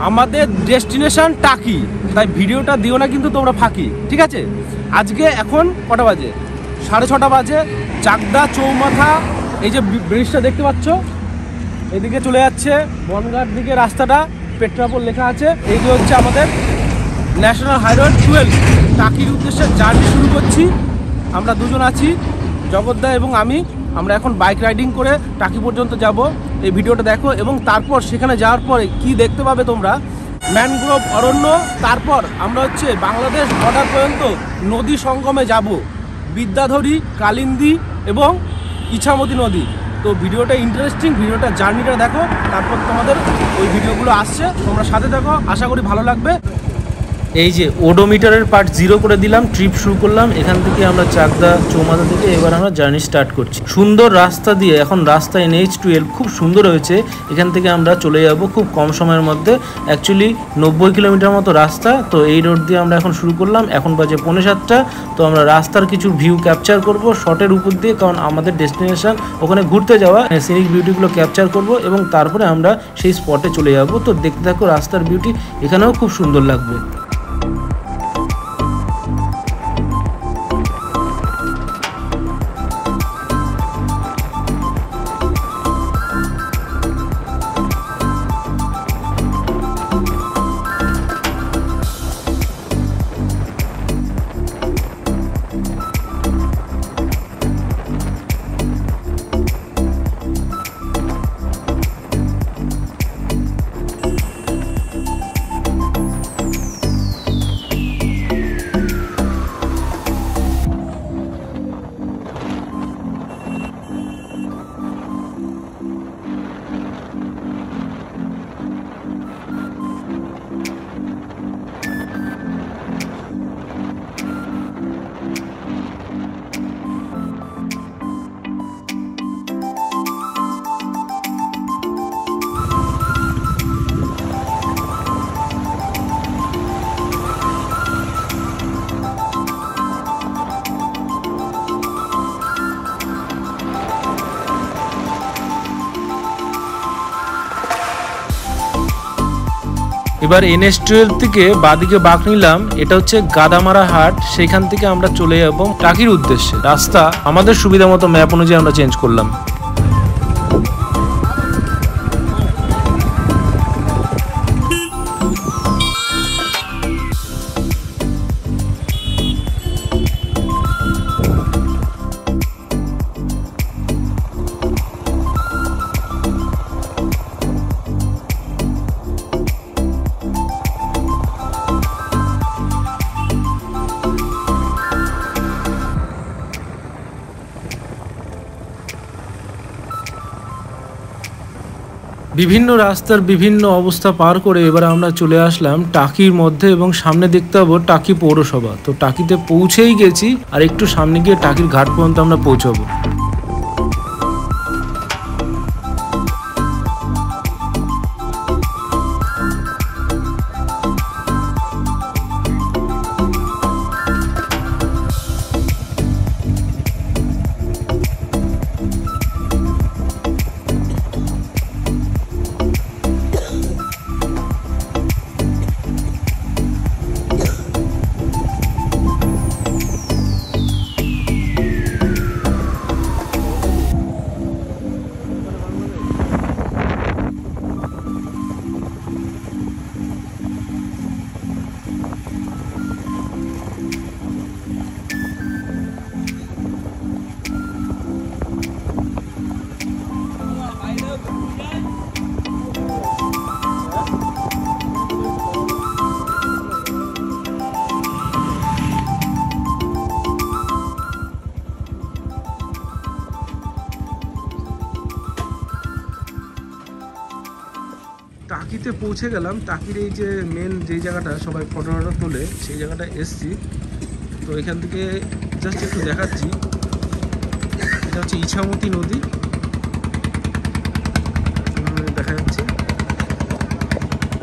আমাদের ডেস্টিনেশন টাকি, তাই ভিডিওটা দিও না কিন্তু তোমরা ফাঁকি, ঠিক আছে? আজকে এখন কটা বাজে? 6:30 বাজে। চাকদা চৌমাথা, এই যে ব্রিজটা দেখতে পাচ্ছ, এদিকে চলে যাচ্ছে বনগাঁর দিকে রাস্তাটা, পেট্রাপোল লেখা আছে। এই যে হচ্ছে আমাদের ন্যাশনাল হাইওয়ে 12, টাকির উদ্দেশ্যে জার্নি শুরু করছি। আমরা দুজন আছি, জগদ্দা এবং আমি। আমরা এখন বাইক রাইডিং করে টাকি পর্যন্ত যাব। এই ভিডিওটা দেখো এবং তারপর সেখানে যাওয়ার পরে কি দেখতে পাবে তোমরা, ম্যানগ্রোভ অরণ্য। তারপর আমরা হচ্ছে বাংলাদেশ বর্ডার পর্যন্ত নদী সঙ্গমে যাব, বিদ্যাধরী, কালিন্দী এবং ইছামতি নদী। তো ভিডিওটা ইন্টারেস্টিং, ভিডিওটা জার্নিটা দেখো, তারপর তোমাদের ওই ভিডিওগুলো আসছে, তোমরা সাথে দেখো, আশা করি ভালো লাগবে। এই যে ওডোমিটারের পার্ট 0 করে দিলাম, ট্রিপ শুরু করলাম। এখান থেকে আমরা চাকদা চৌমাথা থেকে এবার আমরা জার্নি স্টার্ট করছি। সুন্দর রাস্তা দিয়ে, এখন রাস্তা NH12 খুব সুন্দর হয়েছে। এখান থেকে আমরা চলে যাব খুব কম সময়ের মধ্যে। অ্যাকচুয়ালি 90 কিলোমিটার মতো রাস্তা। তো এই রোড দিয়ে আমরা এখন শুরু করলাম। এখন বাজে 6:45। তো আমরা রাস্তার কিছু ভিউ ক্যাপচার করব শটের উপর দিয়ে, কারণ আমাদের ডেস্টিনেশন ওখানে ঘুরতে যাওয়া, সিনিক বিউটিগুলো ক্যাপচার করব এবং তারপরে আমরা সেই স্পটে চলে যাব। তো দেখতে থাকো রাস্তার বিউটি, এখানেও খুব সুন্দর লাগবে। এবার NH12 থেকে বাদিকে বাঁক নিলাম, এটা হচ্ছে গাদামারা হাট। সেখান থেকে আমরা চলে যাব টাকির উদ্দেশ্যে। রাস্তা আমাদের সুবিধা মতো ম্যাপ অনুযায়ী আমরা চেঞ্জ করলাম। বিভিন্ন রাস্তার বিভিন্ন অবস্থা পার করে এবার আমরা চলে আসলাম টাকির মধ্যে এবং সামনে দেখতে পাবো টাকি পৌরসভা। তো টাকিতে পৌঁছেই গেছি, আর একটু সামনে গিয়ে টাকির ঘাট পর্যন্ত আমরা পৌঁছাবো। টাকিতে পৌঁছে গেলাম। টাকির এই যে মেন যেই জায়গাটা সবাই ফটো তোলে, সেই জায়গাটা এসছি। তো এখান থেকে জাস্ট একটু দেখাচ্ছি, এটা হচ্ছে ইছামতি নদী, দেখা যাচ্ছে।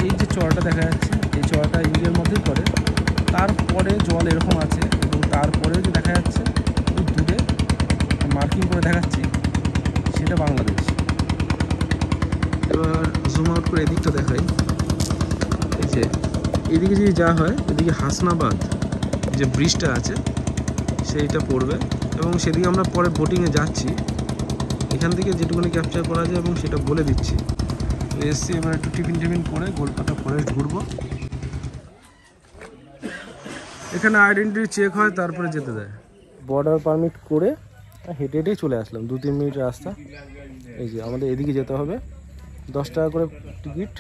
এই যে চড়াটা দেখা যাচ্ছে, এই চড়াটা ইন্ডিয়ার মধ্যেই পড়ে। তারপরে জল এরকম আছে এবং তারপরেও যে দেখা যাচ্ছে খুব দূরে মার্কিং করে দেখাচ্ছি, সেটা বাংলাদেশ। এবার জুম আউট করে এদিকটা দেখাই। নিচে এদিকে যদি যা হয়, এদিকে হাসনাবাদ যে ব্রিজটা আছে সেইটা পড়বে, এবং সেদিকে আমরা পরে বোটিংয়ে যাচ্ছি। এখান থেকে যেটুকুনি ক্যাপচার করা যায় এবং সেটা বলে দিচ্ছি। তো এসছি, এবার একটু টিফিন করে গোলপাতা ফরেস্ট ঘুরবো। এখানে আইডেন্টিটি চেক হয়, তারপরে যেতে দেয়। বর্ডার পারমিট করে হেঁটে হেঁটেই চলে আসলাম, 2-3 মিনিট রাস্তা। এই যে আমাদের এদিকে যেতে হবে, 10 টাকা করে টিকিট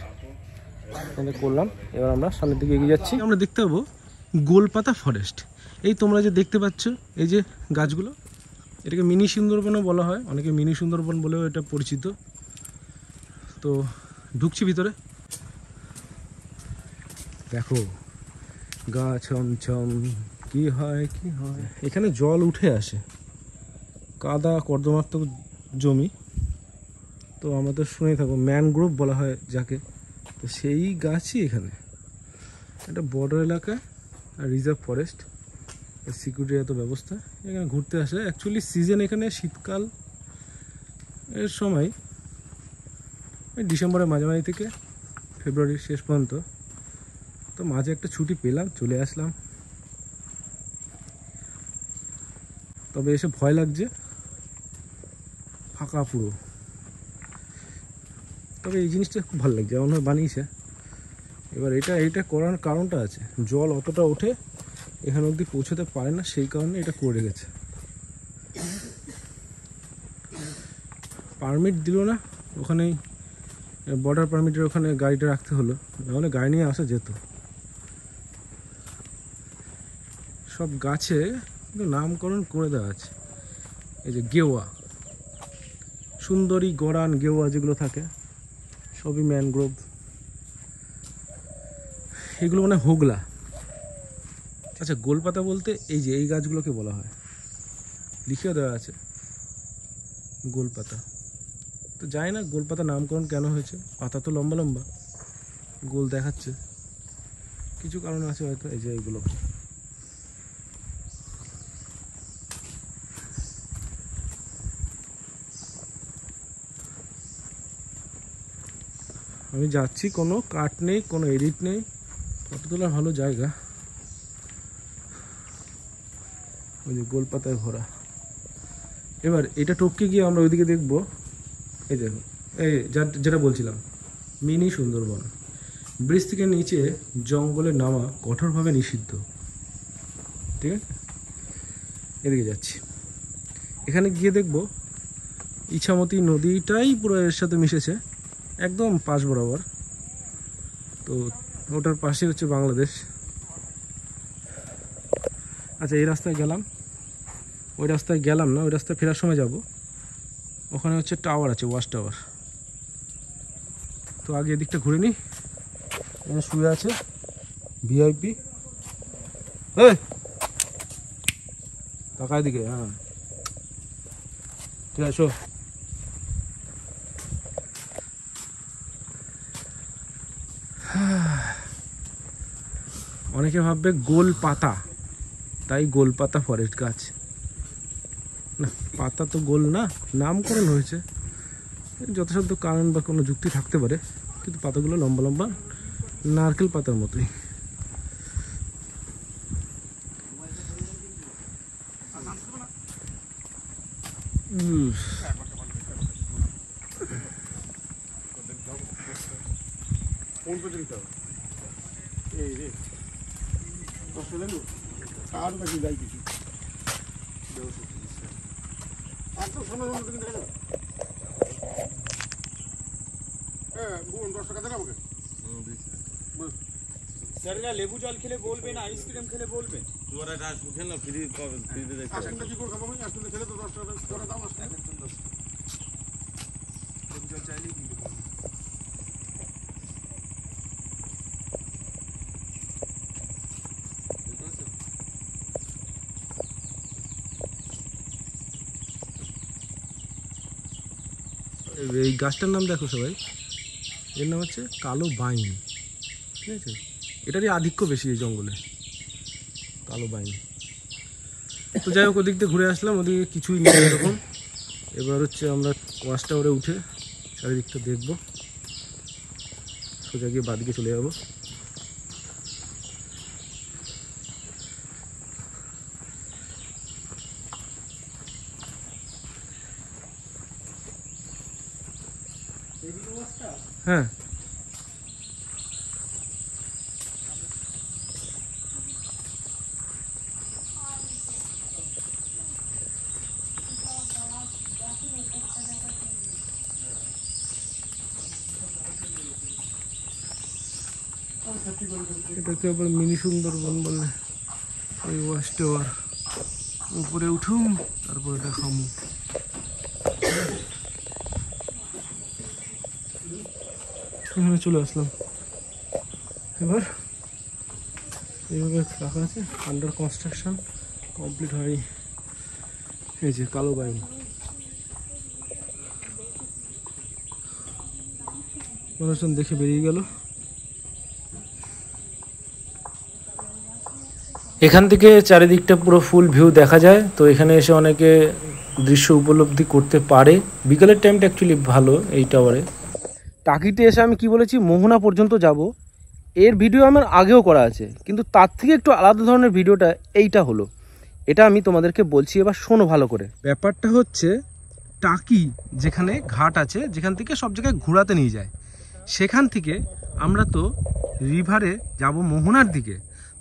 করলাম। এবার আমরা সামনের দিকে এগিয়ে যাচ্ছি। আমরা দেখতে পাবো গোলপাতা ফরেস্ট। এই তোমরা যে দেখতে পাচ্ছ এই যে গাছগুলো, এটাকে মিনি সুন্দরবনও বলা হয়, অনেকে মিনি সুন্দরবন বলেও এটা পরিচিত। তো ঢুকছি ভিতরে, দেখো গা ছমছম কি হয় কি হয়। এখানে জল উঠে আসে, কাদা কর্দমাক্ত জমি। তো আমাদের শুনে থাকবো ম্যানগ্রোভ বলা হয় যাকে। তো সেই গাছই এখানে, এটা বর্ডার এলাকা আর রিজার্ভ ফরেস্ট, সিকিউরিটি এত ব্যবস্থা। এখানে ঘুরতে আসে। অ্যাকচুয়ালি সিজন এখানে শীতকাল এর সময়, ডিসেম্বরের মাঝামাঝি থেকে ফেব্রুয়ারির শেষ পর্যন্ত। তো মাঝে একটা ছুটি পেলাম, চলে আসলাম। তবে এসে ভয় লাগছে, ফাঁকা পুরো। তবে এই জিনিসটা খুব ভালো লাগছে, এমনভাবে বানিয়েছে। এবার এটা করার কারণটা আছে, জল অতটা ওঠে এখানে অবধি পৌঁছতে পারে না, সেই কারণে এটা করে রেখেছে। পারমিট দিল না ওখানেই, বর্ডার পারমিটের ওখানে গাড়িটা রাখতে হলো, নাহলে গাড়ি নিয়ে আসা যেত। সব গাছে কিন্তু নামকরণ করে দেওয়া আছে। এই যে গেওয়া, সুন্দরী, গড়ান, গেওয়া যেগুলো থাকে সবই ম্যানগ্রোভ। এগুলো মানে হোগলা। আচ্ছা, গোলপাতা বলতে এই যে এই গাছগুলোকে বলা হয়, লিখেও দেওয়া আছে গোলপাতা। তো জানি না গোলপাতা নামকরণ কেন হয়েছে, পাতা তো লম্বা লম্বা, গোল দেখাচ্ছে, কিছু কারণ আছে হয়তো। এই যে এইগুলো, আমি যাচ্ছি, কোনো কাট নেই, কোনো এডিট নেই, ফটো তোলার ভালো জায়গা। ওই যে গোলপাতায় ভরা। এবার এটা টপকে গিয়ে আমরা ওইদিকে দেখবো, এই দেখো, এই যেটা বলছিলাম মিনি সুন্দরবন। ব্রিজ থেকে নিচে জঙ্গলে নামা কঠোরভাবে নিষিদ্ধ, ঠিক আছে? এদিকে যাচ্ছি, এখানে গিয়ে দেখবো ইছামতি নদীটাই পুরো এর সাথে মিশেছে, একদম পাশ বরাবর। তো ওটার পাশে হচ্ছে বাংলাদেশ। আচ্ছা, এই রাস্তায় গেলাম, ওই রাস্তায় গেলাম না, ওই রাস্তায় ফেরার সময় যাব। ওখানে হচ্ছে টাওয়ার আছে, ওয়াচ টাওয়ার। তো আগে এদিকটা ঘুরে নিই। এখানে শুয়ে আছে ভিআইপি। এই টাকা দিকে, হ্যাঁ ঠিক আছে। অনেকে ভাববে গোলপাতা, তাই গোলপাতা ফরেস্ট গাছ না, পাতা তো গোল না, নামকরণ হয়েছে। যথাসাধ্য কারণ বা কোনো যুক্তি থাকতে পারে, কিন্তু পাতাগুলো লম্বা লম্বা নারকেল পাতার মতোই। লেবু জল খেলে বলবে না, আইসক্রিম খেলে বলবে। এই গাছটার নাম দেখো সবাই, এর নাম হচ্ছে কালো বাইন, ঠিক আছে? এটারই আধিক্য বেশি এই জঙ্গলে, কালো বাইন। তো যাই হোক, ওদিক দিয়ে ঘুরে আসলাম, ওদিকে কিছুই নেই এরকম। এবার হচ্ছে আমরা ওয়াচ টাওয়ারে উঠে চারিদিকটা দেখবো, সোজা গিয়ে বাদিকে চলে যাবো। হ্যাঁ এটাকে আবার মিনি সুন্দরবন বলে। এই ওয়াচ টাওয়ার উপরে উঠুম, তারপর এটা খামু। এখানে চলে আসলাম। এবার এইভাবে রাখা আছে, আন্ডার কনস্ট্রাকশন, কমপ্লিট হয়নি। এই যে কালো বাইন, মানুষজন দেখে বেরিয়ে গেল। এখান থেকে চারিদিকটা পুরো ফুল ভিউ দেখা যায়। তো এখানে এসে অনেকে দৃশ্য উপলব্ধি করতে পারে। বিকালের টাইমটা অ্যাকচুয়ালি ভালো এই টাওয়ারে। টাকিতে এসে আমি কি বলেছি, মোহনা পর্যন্ত যাব। এর ভিডিও আমার আগেও করা আছে, কিন্তু তার থেকে একটু আলাদা ধরনের ভিডিওটা এইটা হলো। এটা আমি তোমাদেরকে বলছি, এবার শোনো ভালো করে। ব্যাপারটা হচ্ছে টাকি যেখানে ঘাট আছে, যেখান থেকে সব জায়গায় ঘোরাতে নিয়ে যায়, সেখান থেকে আমরা তো রিভারে যাব মোহনার দিকে।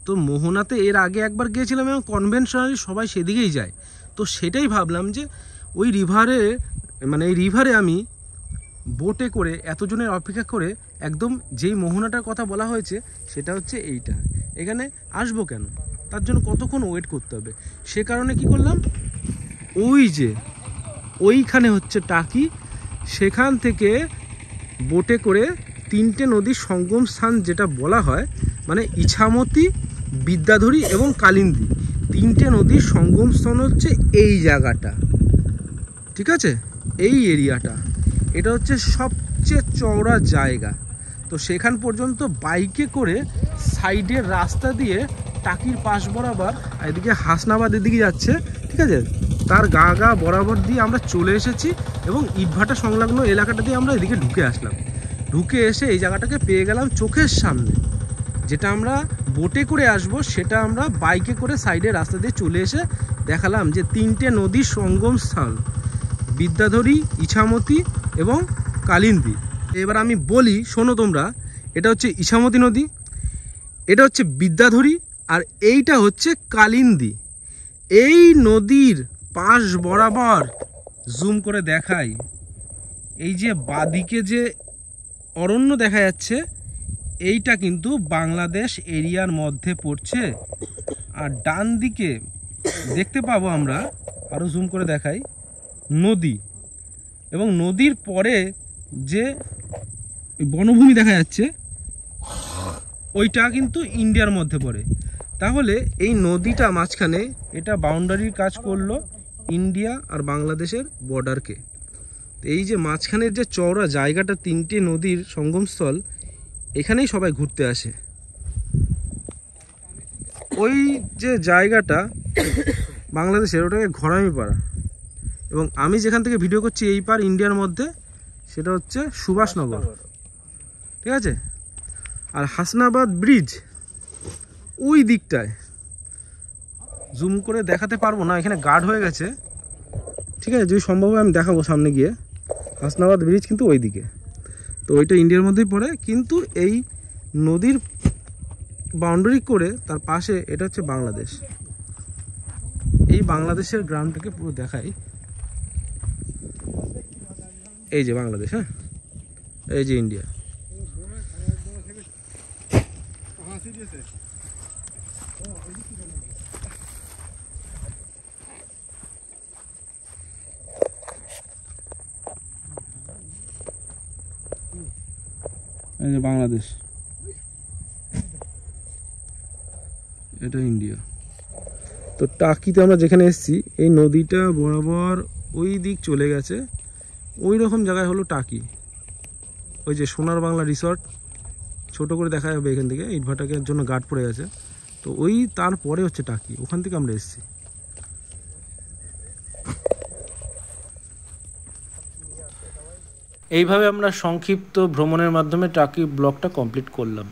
তো মোহনাতে এর আগে একবার গিয়েছিলাম এবং কনভেনশনালি সবাই সেদিকেই যায়। তো সেটাই ভাবলাম যে ওই রিভারে, মানে এই রিভারে আমি বোটে করে এতজনের অপেক্ষা করে একদম যেই মোহনাটার কথা বলা হয়েছে সেটা হচ্ছে এইটা, এখানে আসবো কেন, তার জন্য কতক্ষণ ওয়েট করতে হবে। সে কারণে কি করলাম, ওই যে ওইখানে হচ্ছে টাকি, সেখান থেকে বোটে করে 3টে নদীর সঙ্গম স্থান যেটা বলা হয়, মানে ইছামতি, বিদ্যাধরী এবং কালিন্দী, 3টে নদীর সঙ্গম স্থান হচ্ছে এই জায়গাটা, ঠিক আছে, এই এরিয়াটা। এটা হচ্ছে সবচেয়ে চওড়া জায়গা। তো সেখান পর্যন্ত বাইকে করে সাইডের রাস্তা দিয়ে টাকির পাশ বরাবর, এদিকে হাসনাবাদের দিকে যাচ্ছে, ঠিক আছে, তার গা বরাবর দিয়ে আমরা চলে এসেছি এবং ইটভাটা সংলগ্ন এলাকাটা দিয়ে আমরা এদিকে ঢুকে আসলাম। ঢুকে এসে এই জায়গাটাকে পেয়ে গেলাম চোখের সামনে। যেটা আমরা বোটে করে আসব, সেটা আমরা বাইকে করে সাইডে রাস্তা দিয়ে চলে এসে দেখালাম যে 3টে নদীর সঙ্গম স্থান, বিদ্যাধরী, ইছামতি এবং কালিন্দী। এবার আমি বলি, শোনো তোমরা, এটা হচ্ছে ইছামতি নদী, এটা হচ্ছে বিদ্যাধরী, আর এইটা হচ্ছে কালিন্দী। এই নদীর পাশ বরাবর জুম করে দেখাই, এই যে বাদিকে যে অরণ্য দেখা যাচ্ছে, এইটা কিন্তু বাংলাদেশ এরিয়ার মধ্যে পড়ছে। আর ডান দিকে দেখতে পাবো আমরা, আরও জুম করে দেখাই, নদী, এবং নদীর পরে যে বনভূমি দেখা যাচ্ছে ওইটা কিন্তু ইন্ডিয়ার মধ্যে পড়ে। তাহলে এই নদীটা মাঝখানে, এটা বাউন্ডারির কাজ করলো ইন্ডিয়া আর বাংলাদেশের বর্ডারকে। এই যে মাঝখানের যে চওড়া জায়গাটা, 3টে নদীর সঙ্গমস্থল, এখানেই সবাই ঘুরতে আসে। ওই যে জায়গাটা বাংলাদেশের, ওটাকে ঘরামি পাড়া, এবং আমি যেখান থেকে ভিডিও করছি এই পার ইন্ডিয়ার মধ্যে, সেটা হচ্ছে সুভাষনগর, ঠিক আছে। আর হাসনাবাদ ব্রিজ ওই দিকটায়, জুম করে দেখাতে পারবো না, এখানে গার্ড হয়ে গেছে, ঠিক আছে, যদি সম্ভব হয় আমি দেখাবো সামনে গিয়ে। হাসনাবাদ ব্রিজ কিন্তু ওই দিকে, তো ওইটা ইন্ডিয়ার মধ্যেই পড়ে, কিন্তু এই নদীর বাউন্ডারি করে তার পাশে এটা হচ্ছে বাংলাদেশ। এই বাংলাদেশের গ্রামটাকে পুরো দেখাই, এই যে বাংলাদেশ, হ্যাঁ, এই যে ইন্ডিয়া। এই যে বাংলাদেশ, এটা ইন্ডিয়া। তো টাকিতে আমরা যেখানে এসেছি, এই নদীটা বরাবর ওই দিক চলে গেছে, ওই রকম জায়গায় হলো টাকি। ওই যে সোনার বাংলা রিসর্ট, ছোট করে দেখা যাবে এখান থেকে, ইটভাটাকের জন্য গার্ড পড়ে গেছে। তো ওই তারপরে হচ্ছে টাকি, ওখান থেকে আমরা এসেছি। এইভাবে আমরা সংক্ষিপ্ত ভ্রমণের মাধ্যমে টাকি ব্লগটা কমপ্লিট করলাম।